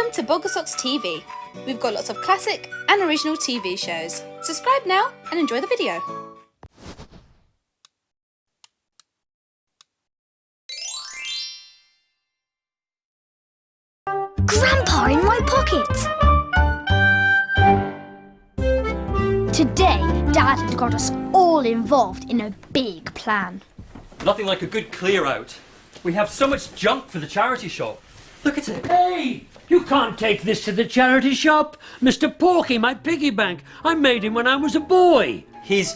Welcome to Bogglesox TV. We've got lots of classic and original TV shows. Subscribe now and enjoy the video. Grandpa in my pocket! Today, Dad had got us all involved in a big plan. Nothing like a good clear out. We have so much junk for the charity shop. Look at it. Hey! You can't take this to the charity shop. Mr Porky, my piggy bank. I made him when I was a boy. He's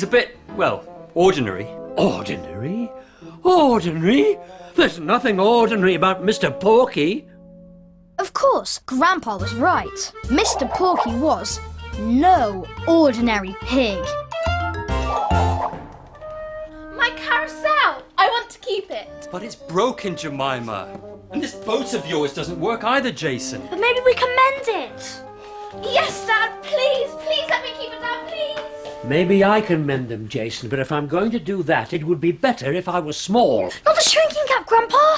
a bit, well, ordinary. Ordinary? Ordinary? There's nothing ordinary about Mr Porky. Of course, Grandpa was right. Mr Porky was no ordinary pig. My carousel! I want to keep it. But it's broken, Jemima. And this boat of yours doesn't work either, Jason. But maybe we can mend it. Yes, Dad, please. Please let me keep it, Dad, please. Maybe I can mend them, Jason, but if I'm going to do that, it would be better if I was small. Not a shrinking cap, Grandpa!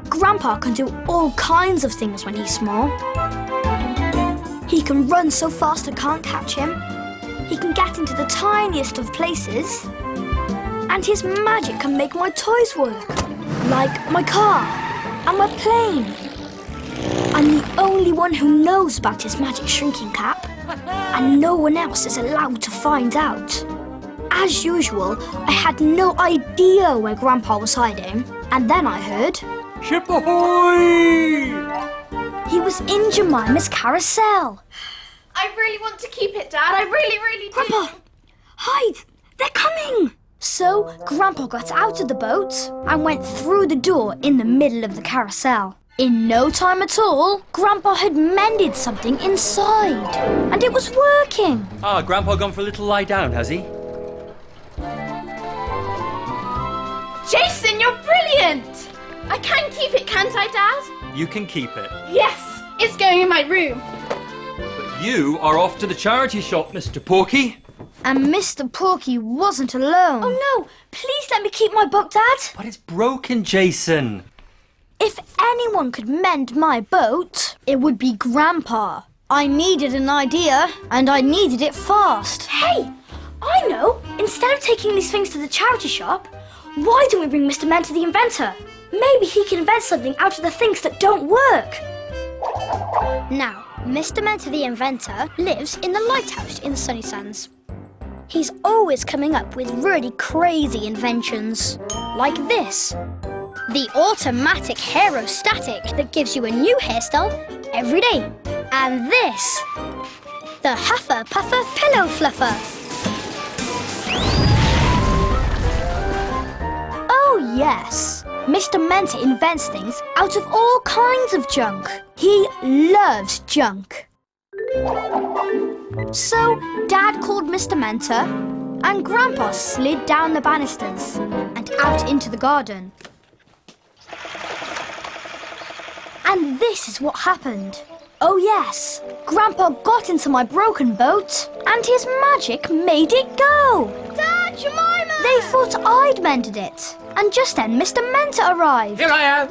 Grandpa can do all kinds of things when he's small. He can run so fast I can't catch him. He can get into the tiniest of places. And his magic can make my toys work. Like my car and my plane. I'm the only one who knows about his magic shrinking cap. And no one else is allowed to find out. As usual, I had no idea where Grandpa was hiding. And then I heard... Ship ahoy! He was in Jemima's carousel. I really want to keep it, Dad. I really do. Grandpa, hide! They're coming! So, Grandpa got out of the boat and went through the door in the middle of the carousel. In no time at all, Grandpa had mended something inside. And it was working. Ah, Grandpa gone for a little lie down, has he? Jason, you're brilliant! I can keep it, can't I, Dad? You can keep it. Yes, it's going in my room. But you are off to the charity shop, Mr Porky. And Mr. Porky wasn't alone. Oh no, please let me keep my boat, Dad. But it's broken, Jason. If anyone could mend my boat, it would be Grandpa. I needed an idea, and I needed it fast. Hey, I know. Instead of taking these things to the charity shop, why don't we bring Mr Mentor the Inventor? Maybe he can invent something out of the things that don't work. Now, Mr Mentor the Inventor lives in the lighthouse in the Sunny Sands. He's always coming up with really crazy inventions. Like this. The automatic haerostatic that gives you a new hairstyle every day. And this. The Huffer Puffer Pillow Fluffer. Oh yes. Mr Mentor invents things out of all kinds of junk. He loves junk. So, Dad called Mr Mentor, and Grandpa slid down the banisters and out into the garden. And this is what happened. Oh yes, Grandpa got into my broken boat, and his magic made it go. Dad, Jemima! They thought I'd mended it. And just then, Mr Mentor arrived. Here I am!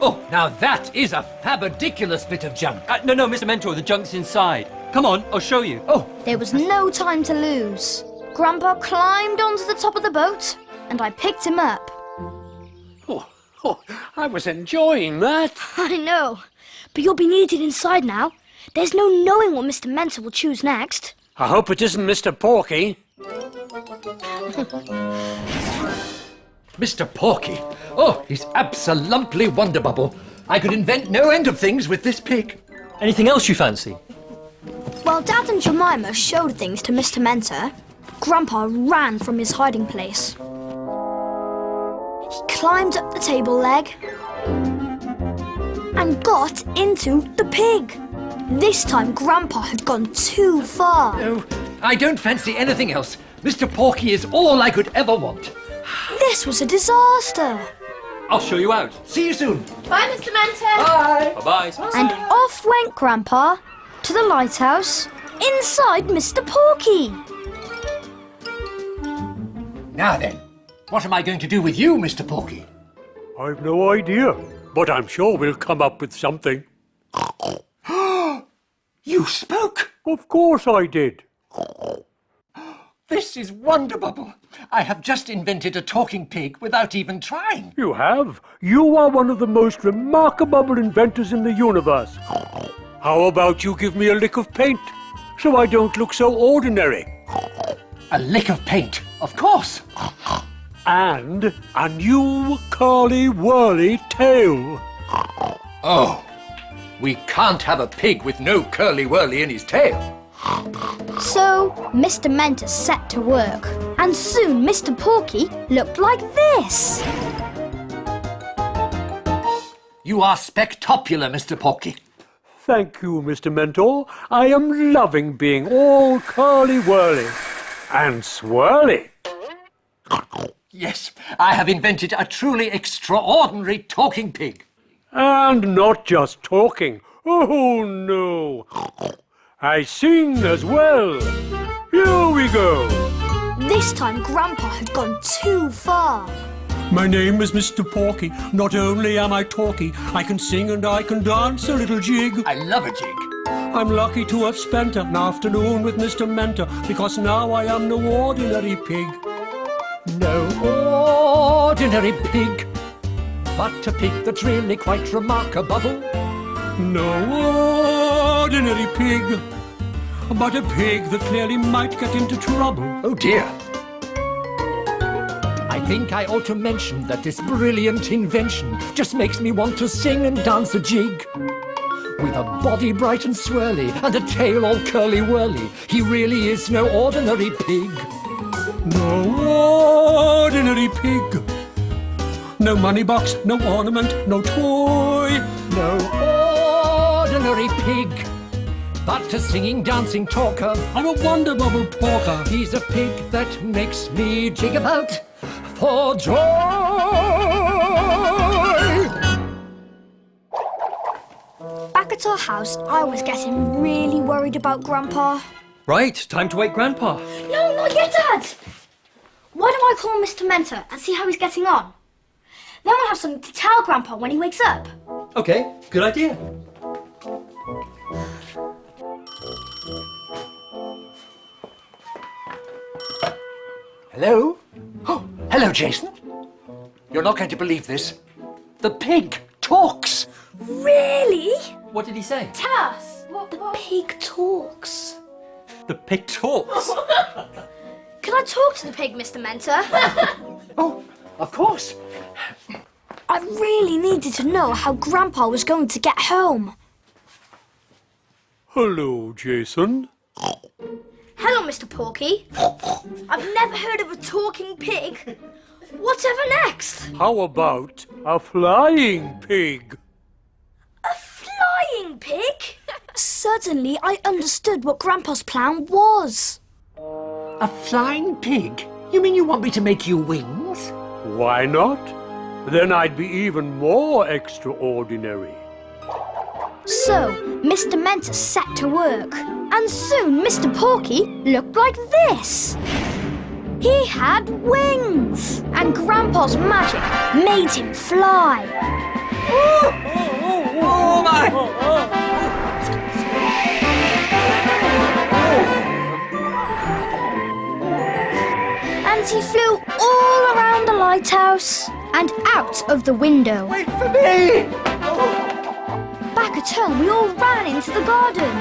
Oh, now that is a fabadiculous bit of junk. No, Mr Mentor, the junk's inside. Come on, I'll show you. Oh, There was no time to lose. Grandpa climbed onto the top of the boat, and I picked him up. I was enjoying that. I know, but you'll be needed inside now. There's no knowing what Mr Mentor will choose next. I hope it isn't Mr Porky. Mr. Porky. Oh, he's absolutely wonderbubble. I could invent no end of things with this pig. Anything else you fancy? While Dad and Jemima showed things to Mr Mentor, Grandpa ran from his hiding place. He climbed up the table leg and got into the pig. This time Grandpa had gone too far. No, I don't fancy anything else. Mr. Porky is all I could ever want. This was a disaster. I'll show you out. See you soon. Bye, Mr Mentor. Bye. Bye-bye. And off went Grandpa to the lighthouse inside Mr Porky. Now then, What am I going to do with you, Mr Porky? I've no idea, but I'm sure we'll come up with something. You spoke? Of course I did. This is Wonderbubble. I have just invented a talking pig without even trying. You have. You are one of the most remarkable inventors in the universe. How about you give me a lick of paint, so I don't look so ordinary? A lick of paint, of course. And a new curly-whirly tail. Oh, we can't have a pig with no curly-whirly in his tail. So, Mr Mentor set to work, and soon Mr Porky looked like this. You are spectacular, Mr Porky. Thank you, Mr Mentor. I am loving being all curly-whirly and swirly. Yes, I have invented a truly extraordinary talking pig. And not just talking. Oh, no. I sing as well. Here we go. This time Grandpa had gone too far. My name is Mr Porky. Not only am I talky, I can sing and I can dance a little jig. I love a jig. I'm lucky to have spent an afternoon with Mr Mentor, because now I am no ordinary pig. No ordinary pig, but a pig that's really quite remarkable. No ordinary pig, but a pig that clearly might get into trouble. Oh dear. I think I ought to mention that this brilliant invention just makes me want to sing and dance a jig. With a body bright and swirly and a tail all curly-whirly, he really is no ordinary pig. No ordinary pig. No money box, no ornament, no toy. No ordinary pig, but a singing, dancing talker. I'm a Wonderbubble talker. He's a pig that makes me jig about for joy. Back at our house, I was getting really worried about Grandpa. Right, time to wake Grandpa. No, not yet, Dad! Why don't I call Mr Mentor and see how he's getting on? Then we'll have something to tell Grandpa when he wakes up. Okay, good idea. Hello? Oh, hello, Jason. You're not going to believe this. The pig talks. Really? What did he say? Tell us. The pig talks. The pig talks. Can I talk to the pig, Mr Mentor? Oh, of course. I really needed to know how Grandpa was going to get home. Hello, Jason. Hello, Mr Porky. I've never heard of a talking pig. Whatever next? How about a flying pig? A flying pig? Suddenly, I understood what Grandpa's plan was. A flying pig? You mean you want me to make you wings? Why not? Then I'd be even more extraordinary. So, Mr Mentor set to work, and soon Mr Porky looked like this. He had wings, and Grandpa's magic made him fly. Oh my! And he flew all around the lighthouse and out of the window. Wait for me! Back at home, we all ran into the garden.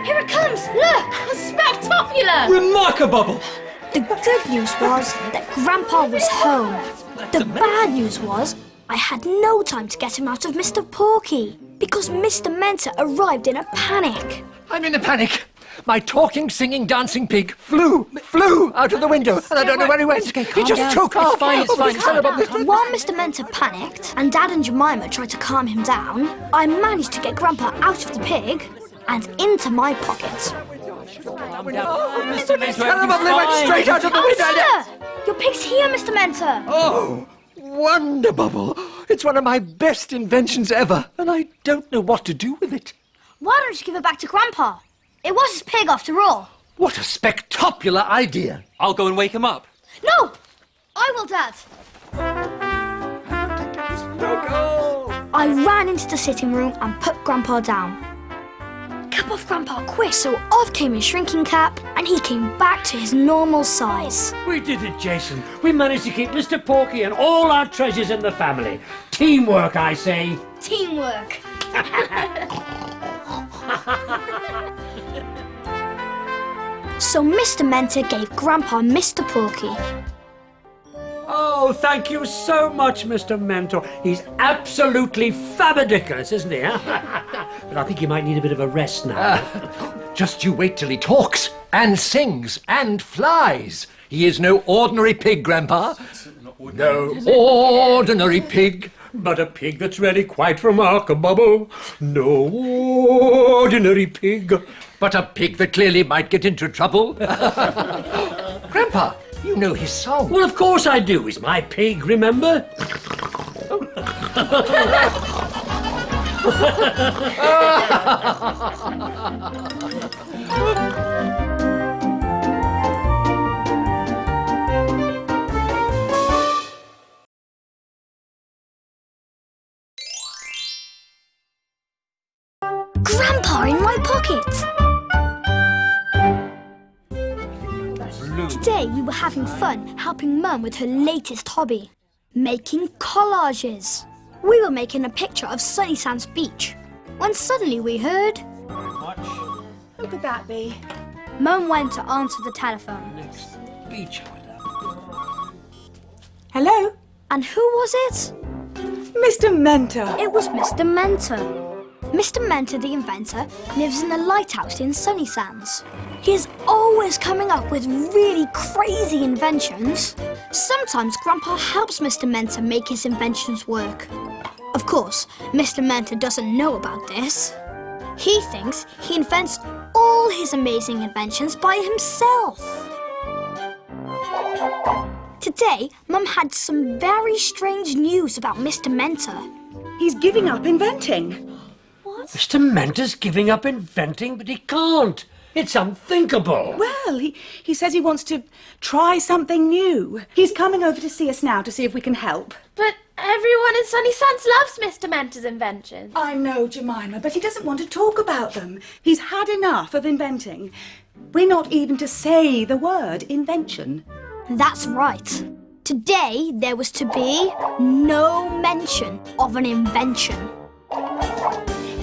Here it comes! Look! Spectacular! Remarkable! The good news was that Grandpa was home. The bad news was I had no time to get him out of Mr Porky because Mr Mentor arrived in a panic. I'm in a panic. My talking, singing, dancing pig flew out of the window, and I don't know where he went. He just took off. It's fine. While Mr Mentor panicked and Dad and Jemima tried to calm him down, I managed to get Grandpa out of the pig and into my pocket. Mr. Mentor, Terrible, went straight out of the window. Sir! Your pig's here, Mr Mentor. Oh, Wonderbubble. It's one of my best inventions ever, and I don't know what to do with it. Why don't you give it back to Grandpa? It was his pig after all. What a spectacular idea. I'll go and wake him up. No! I will, Dad. I ran into the sitting room and put Grandpa down. Cap off, Grandpa, quick! So off came his shrinking cap, and he came back to his normal size. We did it, Jason. We managed to keep Mr. Porky and all our treasures in the family. Teamwork, I say. Teamwork. So Mr. Mentor gave Grandpa Mr. Porky. Oh, thank you so much, Mr. Mentor. He's absolutely fabulous, isn't he? But I think he might need a bit of a rest now. Just you wait till he talks and sings and flies. He is no ordinary pig, Grandpa. No ordinary pig. But a pig that's really quite remarkable. No ordinary pig. But a pig that clearly might get into trouble. Grandpa, you know his song. Well, of course I do. He's my pig, remember? Grandpa in my pocket! Today we were having fun helping Mum with her latest hobby, making collages. We were making a picture of Sunny Sands Beach when suddenly we heard... Who could that be? Mum went to answer the telephone. Beach. Hello? And who was it? Mr. Mentor. It was Mr. Mentor. Mr. Mentor the Inventor lives in a lighthouse in Sunny Sands. He is always coming up with really crazy inventions. Sometimes Grandpa helps Mr. Mentor make his inventions work. Of course, Mr. Mentor doesn't know about this. He thinks he invents all his amazing inventions by himself. Today, Mum had some very strange news about Mr. Mentor. He's giving up inventing. Mr. Mentor's giving up inventing, but he can't. It's unthinkable. Well, he says he wants to try something new. He's coming over to see us now to see if we can help. But everyone in Sunny Sands loves Mr. Mentor's inventions. I know, Jemima, but he doesn't want to talk about them. He's had enough of inventing. We're not even to say the word invention. That's right. Today, there was to be no mention of an invention.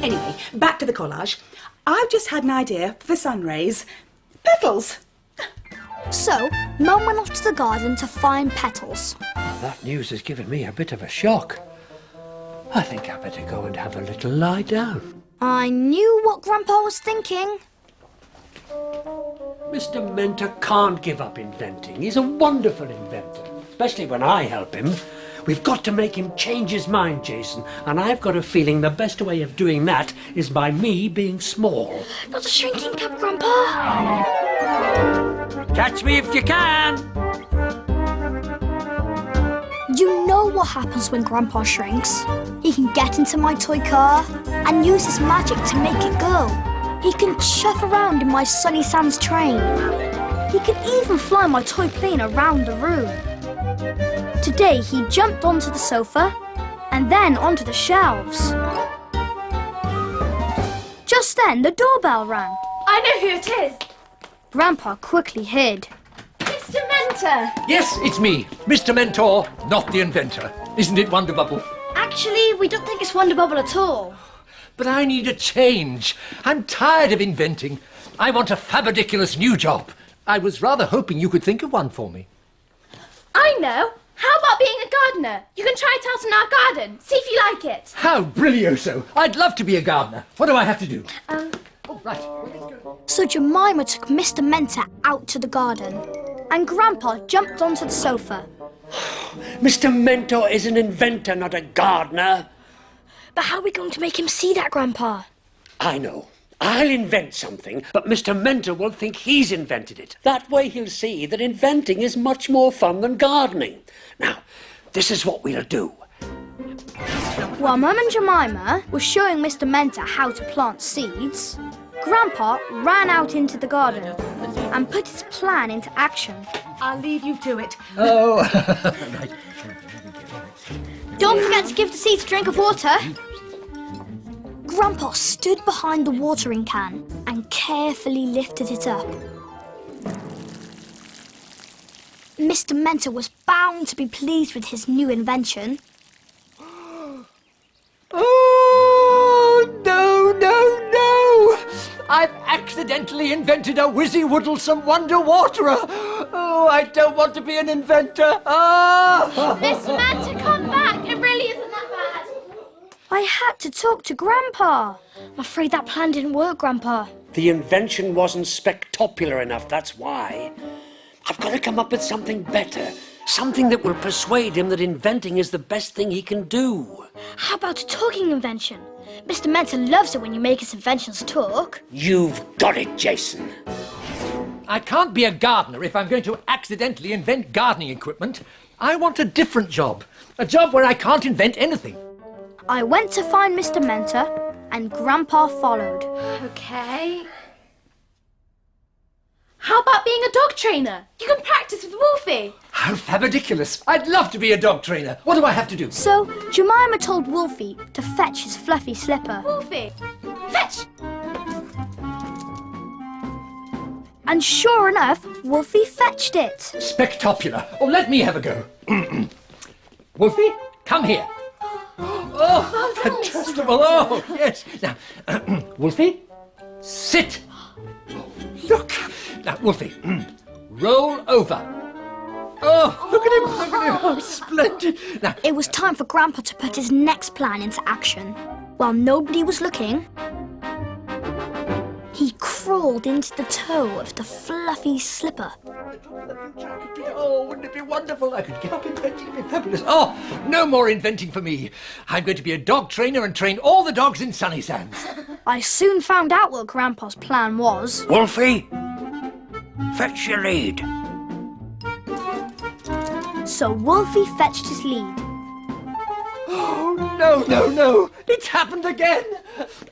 Anyway, back to the collage. I've just had an idea for the sun rays. Petals! So, Mum went off to the garden to find petals. That news has given me a bit of a shock. I think I better go and have a little lie down. I knew what Grandpa was thinking. Mr. Mentor can't give up inventing. He's a wonderful inventor, especially when I help him. We've got to make him change his mind, Jason, and I've got a feeling the best way of doing that is by me being small. Not a shrinking cap, Grandpa. Catch me if you can! You know what happens when Grandpa shrinks. He can get into my toy car and use his magic to make it go. He can chuff around in my Sunny Sands train. He can even fly my toy plane around the room. Today he jumped onto the sofa and then onto the shelves. Just then the doorbell rang. I know who it is. Grandpa quickly hid. Mr. Mentor. Yes, it's me, Mr. Mentor, not the inventor. Isn't it Wonderbubble? Actually, we don't think it's Wonderbubble at all. But I need a change. I'm tired of inventing. I want a fabadiculous new job. I was rather hoping you could think of one for me. I know. How about being a gardener? You can try it out in our garden. See if you like it. How brilioso! I'd love to be a gardener. What do I have to do? Oh, right. Well, let's go. So Jemima took Mr. Mentor out to the garden, and Grandpa jumped onto the sofa. Mr. Mentor is an inventor, not a gardener. But how are we going to make him see that, Grandpa? I know. I'll invent something, but Mr. Mentor will think he's invented it. That way he'll see that inventing is much more fun than gardening. Now, this is what we'll do. While Mum and Jemima were showing Mr. Mentor how to plant seeds, Grandpa ran out into the garden. and put his plan into action. I'll leave you to it. Oh, right. Don't forget to give the seeds a drink of water. Grandpa stood behind the watering can and carefully lifted it up. Mr. Mentor was bound to be pleased with his new invention. Oh, no, no, no! I've accidentally invented a whizzy-woodlesome wonder waterer. Oh, I don't want to be an inventor. Oh! Mr Mentor, come back! It really isn't that bad. I had to talk to Grandpa. I'm afraid that plan didn't work, Grandpa. The invention wasn't spectacular enough, that's why. I've got to come up with something better. Something that will persuade him that inventing is the best thing he can do. How about a talking invention? Mr. Mentor loves it when you make his inventions talk. You've got it, Jason. I can't be a gardener if I'm going to accidentally invent gardening equipment. I want a different job. A job where I can't invent anything. I went to find Mr. Mentor, and Grandpa followed. Okay. How about being a dog trainer? You can practice with Wolfie. How fabulous. I'd love to be a dog trainer. What do I have to do? So, Jemima told Wolfie to fetch his fluffy slipper. Wolfie, fetch! And sure enough, Wolfie fetched it. Spectacular. Oh, let me have a go. Wolfie, come here. Oh, fantastic. Oh, yes. Now, Wolfie, sit. Look. Now, Wolfie, roll over. Oh, look at him, look at him. Oh, splendid. Now, It was time for Grandpa to put his next plan into action. While nobody was looking, he crawled into the toe of the fluffy slipper. oh, wouldn't it be wonderful? I could give up inventing. It'd be fabulous. Oh, no more inventing for me. I'm going to be a dog trainer and train all the dogs in Sunny Sands. I soon found out what Grandpa's plan was. Wolfie, fetch your lead. So Wolfie fetched his lead. Oh, no, no, no. It's happened again.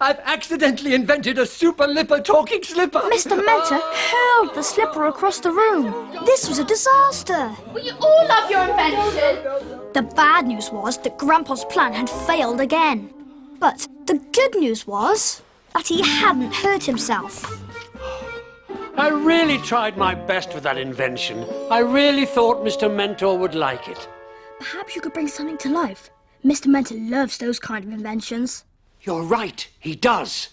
I've accidentally invented a super lipper talking slipper. Mr. Mentor hurled the slipper across the room. This was a disaster. Well, you all love your invention. The bad news was that Grandpa's plan had failed again. But the good news was that he hadn't hurt himself. I really tried my best with that invention. I really thought Mr. Mentor would like it. Perhaps you could bring something to life. Mr. Mentor loves those kind of inventions. You're right, he does.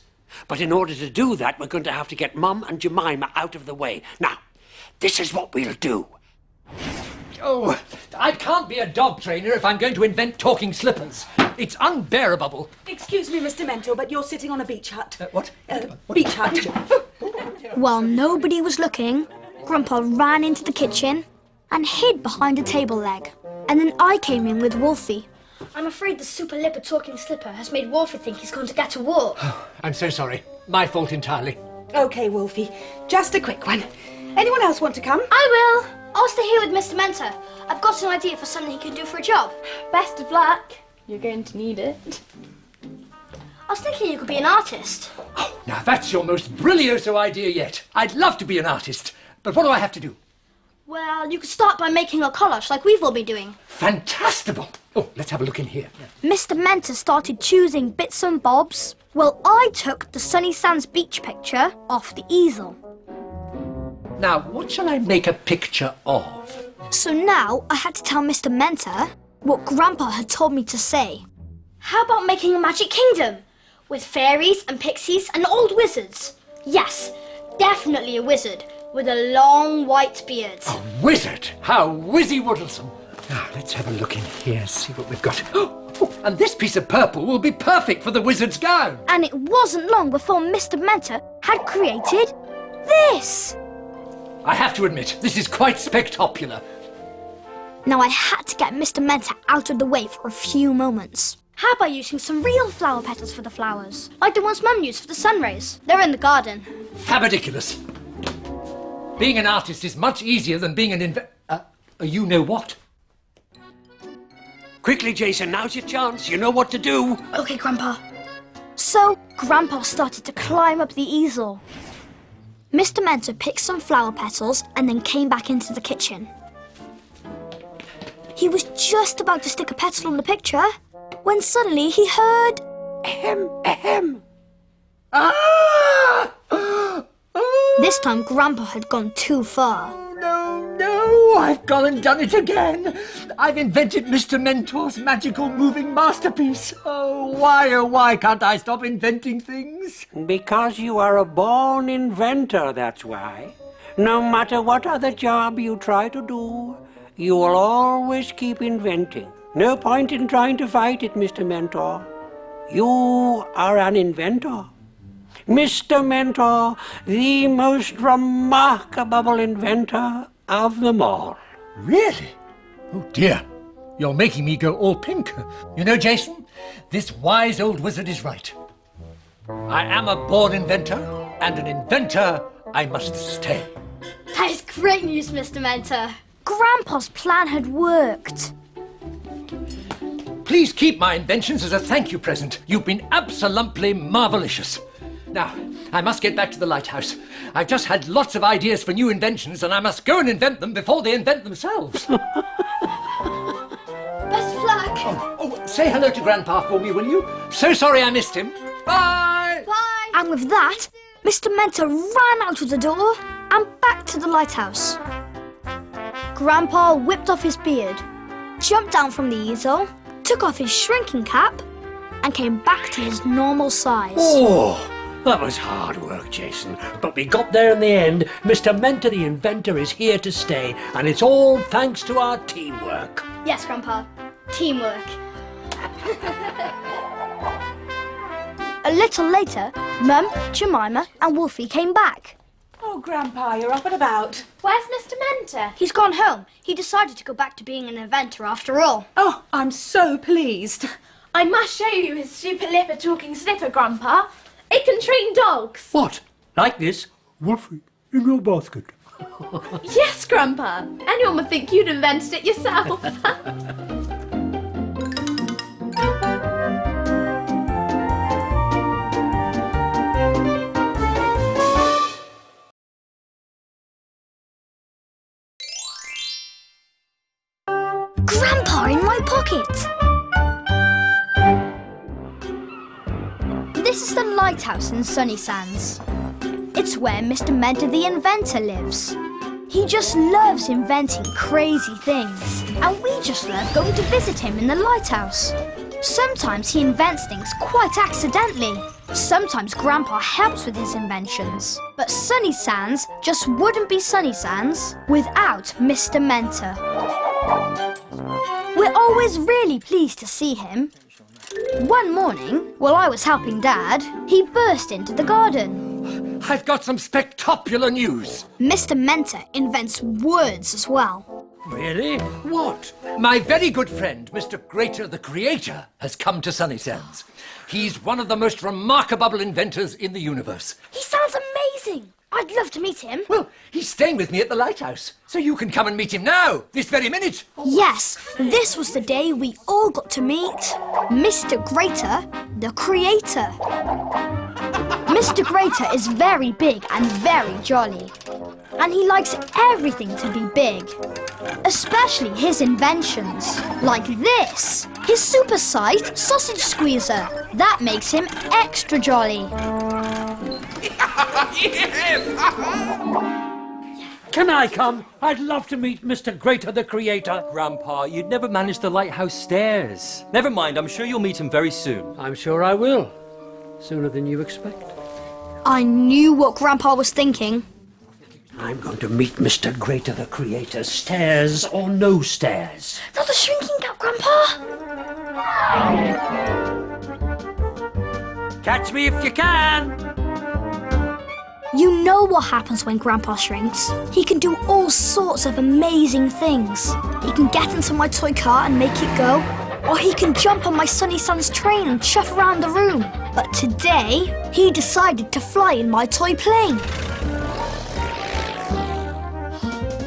But in order to do that, we're going to have to get Mum and Jemima out of the way. Now, this is what we'll do. Oh, I can't be a dog trainer if I'm going to invent talking slippers. It's unbearable. Excuse me, Mr Mentor, but you're sitting on a beach hut. What? Beach hut. While nobody was looking, Grandpa ran into the kitchen and hid behind a table leg. And then I came in with Wolfie. I'm afraid the super lipper talking slipper has made Wolfie think he's going to get a walk. I'm so sorry. My fault entirely. OK, Wolfie, just a quick one. Anyone else want to come? I will. I'll stay here with Mr. Mentor. I've got an idea for something he can do for a job. Best of luck. You're going to need it. I was thinking you could be an artist. Oh, now that's your most brilliant idea yet. I'd love to be an artist. But what do I have to do? Well, you could start by making a collage like we've all been doing. Fantastical. Oh, let's have a look in here. Mr. Mentor started choosing bits and bobs. Well, I took the Sunny Sands beach picture off the easel. Now, what shall I make a picture of? So now I had to tell Mr. Mentor what Grandpa had told me to say. How about making a magic kingdom? With fairies and pixies and old wizards. Yes, definitely a wizard with a long white beard. A wizard? How whizzy-woodlesome. Now, let's have a look in here, see what we've got. Oh, and this piece of purple will be perfect for the wizard's gown. And it wasn't long before Mr. Mentor had created this. I have to admit, this is quite spectacular. Now I had to get Mr. Mentor out of the way for a few moments. How about using some real flower petals for the flowers? Like the ones Mum used for the sun rays. They're in the garden. Fabadiculous. Being an artist is much easier than being an you know what? Quickly, Jason, now's your chance. You know what to do. Okay, Grandpa. So, Grandpa started to climb up the easel. Mr Mentor picked some flower petals and then came back into the kitchen. He was just about to stick a petal on the picture when suddenly he heard... Ahem, ahem. Ah! This time Grandpa had gone too far. No, I've gone and done it again. I've invented Mr. Mentor's magical moving masterpiece. Oh, why can't I stop inventing things? Because you are a born inventor, that's why. No matter what other job you try to do, you will always keep inventing. No point in trying to fight it, Mr. Mentor. You are an inventor. Mr. Mentor, the most remarkable inventor of them all. Really? Oh dear, you're making me go all pink. You know, Jason, this wise old wizard is right. I am a born inventor, and an inventor I must stay. That is great news, Mr. Mentor. Grandpa's plan had worked. Please keep my inventions as a thank you present. You've been absolutely marvelicious. Now, I must get back to the lighthouse. I've just had lots of ideas for new inventions, and I must go and invent them before they invent themselves. Best of luck. Oh, say hello to Grandpa for me, will you? So sorry I missed him. Bye! Bye. And with that, Mr. Mentor ran out of the door and back to the lighthouse. Grandpa whipped off his beard, jumped down from the easel, took off his shrinking cap, and came back to his normal size. Oh, that was hard work, Jason. But we got there in the end. Mr. Mentor the Inventor is here to stay, and it's all thanks to our teamwork. Yes, Grandpa. Teamwork. A little later, Mum, Jemima and Wolfie came back. Oh, Grandpa, you're up and about. Where's Mr Mentor? He's gone home. He decided to go back to being an inventor after all. Oh, I'm so pleased. I must show you his super lipper talking slipper, Grandpa. It can train dogs. What? Like this? Wolfie, in your basket. Yes, Grandpa. Anyone would think you'd invented it yourself. Grandpa in my pocket! This is the lighthouse in Sunny Sands. It's where Mr. Mentor the Inventor lives. He just loves inventing crazy things, and we just love going to visit him in the lighthouse. Sometimes he invents things quite accidentally. Sometimes Grandpa helps with his inventions. But Sunny Sands just wouldn't be Sunny Sands without Mr. Mentor. We're always really pleased to see him. One morning, while I was helping Dad, he burst into the garden. I've got some spectacular news. Mr. Mentor invents words as well. Really? What? My very good friend, Mr. Greator the Creator, has come to Sunny Sands. He's one of the most remarkable inventors in the universe. He sounds amazing. I'd love to meet him. Well, he's staying with me at the lighthouse, so you can come and meet him now, this very minute. Yes, this was the day we all got to meet Mr. Greator the Creator. Mr. Greator is very big and very jolly, and he likes everything to be big, especially his inventions, like this, his super-sized sausage squeezer. That makes him extra jolly. Can I come? I'd love to meet Mr. Greator the Creator. Grandpa, you'd never manage the lighthouse stairs. Never mind, I'm sure you'll meet him very soon. I'm sure I will. Sooner than you expect. I knew what Grandpa was thinking. I'm going to meet Mr. Greator the Creator, stairs or no stairs. Not a shrinking cap, Grandpa! Catch me if you can! You know what happens when Grandpa shrinks. He can do all sorts of amazing things. He can get into my toy car and make it go, or he can jump on my Sunny Sands train and chuff around the room. But today, he decided to fly in my toy plane.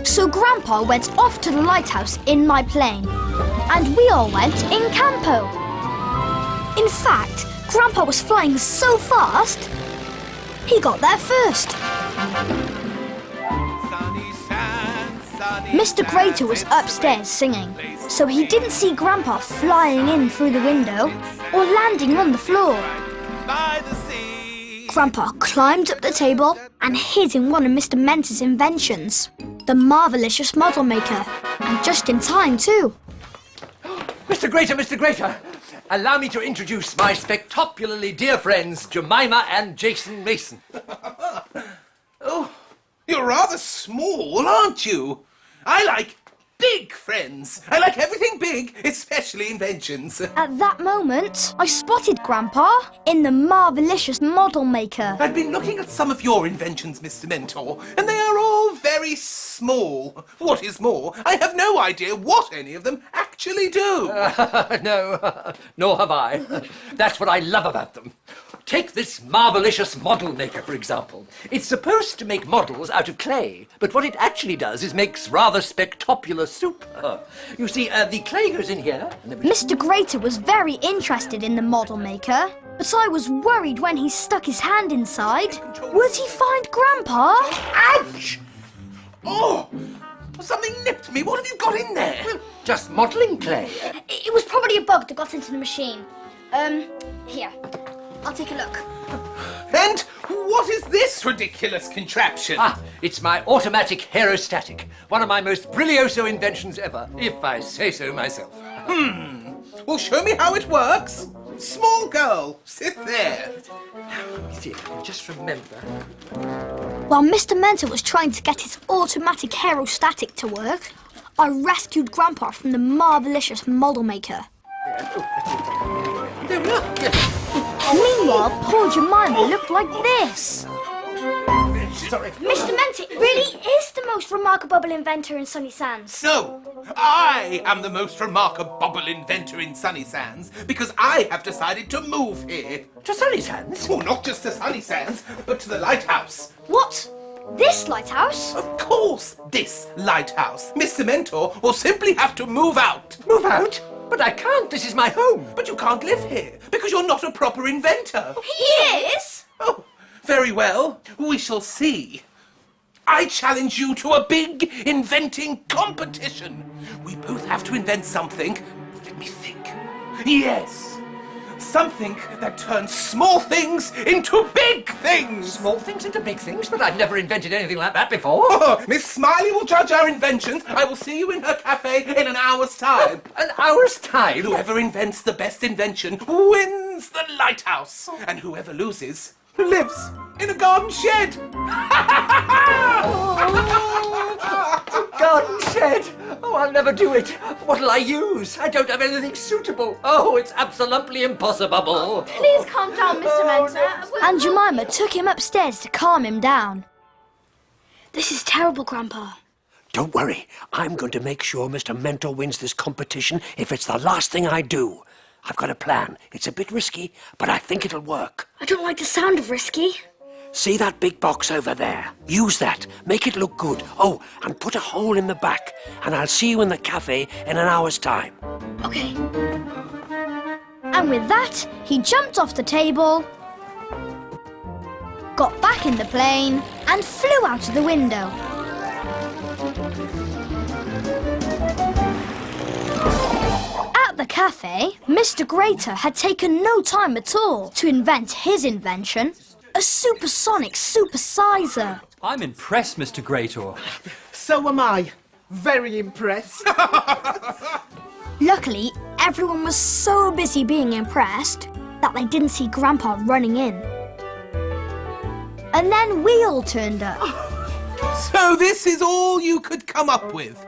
So Grandpa went off to the lighthouse in my plane, and we all went in campo. In fact, Grandpa was flying so fast, he got there first. Mr Greator was upstairs singing, so he didn't see Grandpa flying in through the window or landing on the floor. Grandpa climbed up the table and hid in one of Mr Mentor's inventions, the Marvelicious Model Maker, and just in time too. Mr Greator, allow me to introduce my spectacularly dear friends, Jemima and Jason Mason. Oh, you're rather small, aren't you? I like big friends. I like everything big, especially inventions. At that moment, I spotted Grandpa in the Marvelicious Model Maker. I've been looking at some of your inventions, Mr. Mentor, and they are all very small. What is more, I have no idea what any of them actually do. No, nor have I. That's what I love about them. Take this Marvelicious Model Maker, for example. It's supposed to make models out of clay, but what it actually does is makes rather spectacular soup. You see, the clay goes in here. Mr Greator was very interested in the Model Maker, but I was worried when he stuck his hand inside. Would he find Grandpa? Ouch! Oh, something nipped me. What have you got in there? Well, just modelling clay. It was probably a bug that got into the machine. Here. I'll take a look. And what is this ridiculous contraption? Ah, it's my automatic aerostatic. One of my most brilioso inventions ever, if I say so myself. Well, show me how it works. Small girl, sit there. Let me see if I can just remember. While Mr Mentor was trying to get his automatic aerostatic to work, I rescued Grandpa from the Marvelicious Model Maker. There we are. Yes. Meanwhile, poor Jemima looked like this. Sorry. Mr Mentor really is the most remarkable inventor in Sunny Sands. No, I am the most remarkable inventor in Sunny Sands because I have decided to move here. To Sunny Sands? Oh, not just to Sunny Sands, but to the lighthouse. What? This lighthouse? Of course, this lighthouse. Mr. Mentor will simply have to move out. Move out? But I can't. This is my home. But you can't live here because you're not a proper inventor. He is? Oh, very well. We shall see. I challenge you to a big inventing competition. We both have to invent something. Let me think. Yes. Something that turns small things into big things. Small things into big things? But I've never invented anything like that before. Oh, Miss Smiley will judge our inventions. I will see you in her cafe in an hour's time. An hour's time? Whoever invents the best invention wins the lighthouse. And whoever loses lives in a garden shed. Garden shed? Oh, I'll never do it. What'll I use? I don't have anything suitable. Oh, it's absolutely impossible. Please calm down, Mr. Mentor. And Jemima took him upstairs to calm him down. This is terrible, Grandpa. Don't worry. I'm going to make sure Mr. Mentor wins this competition if it's the last thing I do. I've got a plan. It's a bit risky, but I think it'll work. I don't like the sound of risky. See that big box over there? Use that. Make it look good. Oh, and put a hole in the back. And I'll see you in the cafe in an hour's time. Okay. And with that, he jumped off the table, got back in the plane, and flew out of the window. At the cafe, Mr. Greator had taken no time at all to invent his invention, a supersonic supersizer. I'm impressed, Mr Greator. So am I. Very impressed. Luckily, everyone was so busy being impressed that they didn't see Grandpa running in. And then we all turned up. So this is all you could come up with?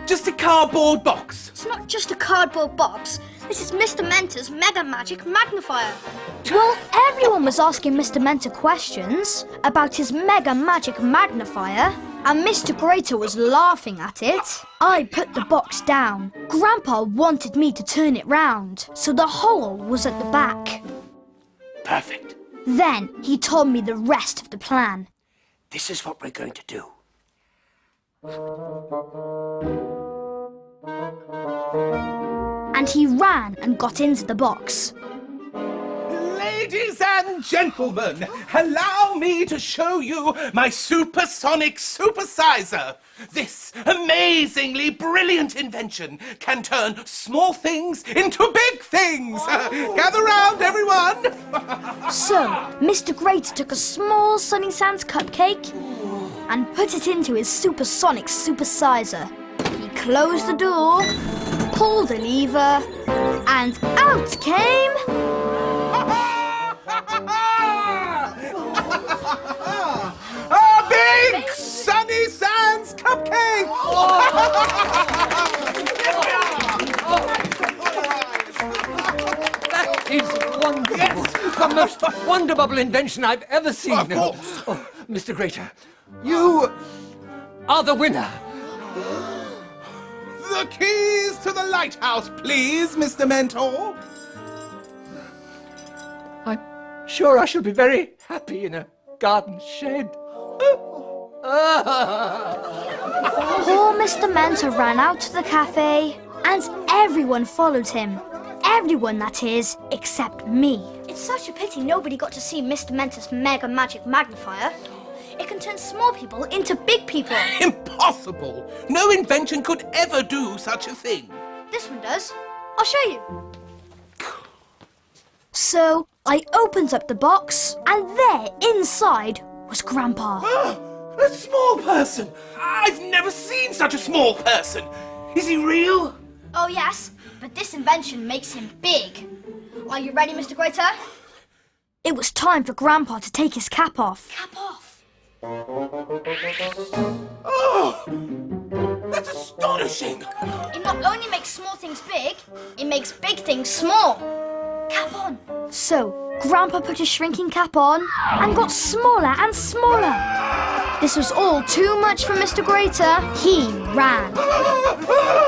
Just a cardboard box? It's not just a cardboard box. This is Mr. Mentor's Mega Magic Magnifier. Well, everyone was asking Mr. Mentor questions about his Mega Magic Magnifier, and Mr. Greator was laughing at it. I put the box down. Grandpa wanted me to turn it round, so the hole was at the back. Perfect. Then he told me the rest of the plan. This is what we're going to do. And he ran and got into the box. Ladies and gentlemen, allow me to show you my supersonic supersizer. This amazingly brilliant invention can turn small things into big things. Gather round, everyone. So, Mr. Greator took a small Sunny Sands cupcake and put it into his supersonic supersizer. He closed the door, pulled a lever, and out came... A big Sunny Sands cupcake! That is wonderful. Yes. The most wonderful invention I've ever seen. Of course. Oh, Mr. Greator, you are the winner. The keys to the lighthouse, please, Mr. Mentor. I'm sure I shall be very happy in a garden shed. Poor Mr. Mentor ran out to the cafe, and everyone followed him. Everyone, that is, except me. It's such a pity nobody got to see Mr. Mentor's mega magic magnifier. It can turn small people into big people. Impossible! No invention could ever do such a thing. This one does. I'll show you. So, I opened up the box, and there, inside, was Grandpa. A small person! I've never seen such a small person! Is he real? Oh, yes, but this invention makes him big. Are you ready, Mr. Greator? It was time for Grandpa to take his cap off. Cap off. Oh! That's astonishing! It not only makes small things big, it makes big things small. Cap on. So, Grandpa put his shrinking cap on and got smaller and smaller. This was all too much for Mr. Greator. He ran. What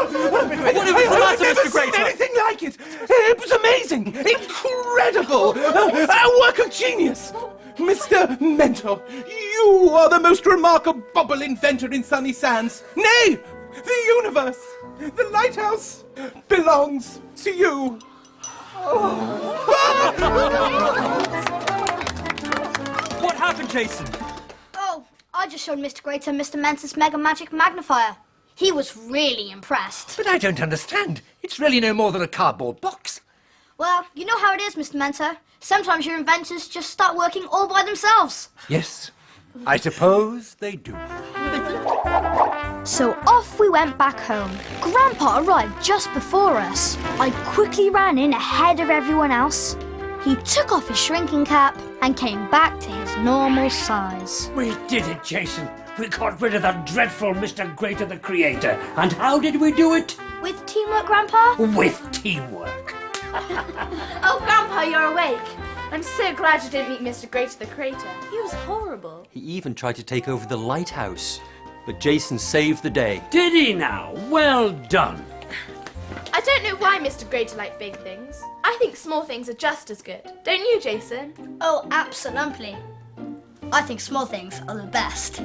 was the matter, Mr. Greator? Anything like it! It was amazing! Incredible! A work of genius! Mr. Mentor, you are the most remarkable inventor in Sunny Sands. Nay, the universe, the lighthouse belongs to you. What happened, Jason? Oh, I just showed Mr. Greator Mr. Mentor's mega magic magnifier. He was really impressed. But I don't understand. It's really no more than a cardboard box. Well, you know how it is, Mr. Mentor. Sometimes your inventors just start working all by themselves. Yes, I suppose they do. So off we went back home. Grandpa arrived just before us. I quickly ran in ahead of everyone else. He took off his shrinking cap and came back to his normal size. We did it, Jason. We got rid of that dreadful Mr. Greator the Creator. And how did we do it? With teamwork, Grandpa? With teamwork. Oh, Grandpa, you're awake. I'm so glad you didn't meet Mr. Greator the Creator. He was horrible. He even tried to take over the lighthouse. But Jason saved the day. Did he now? Well done. I don't know why Mr. Greator liked big things. I think small things are just as good. Don't you, Jason? Oh, absolutely. I think small things are the best.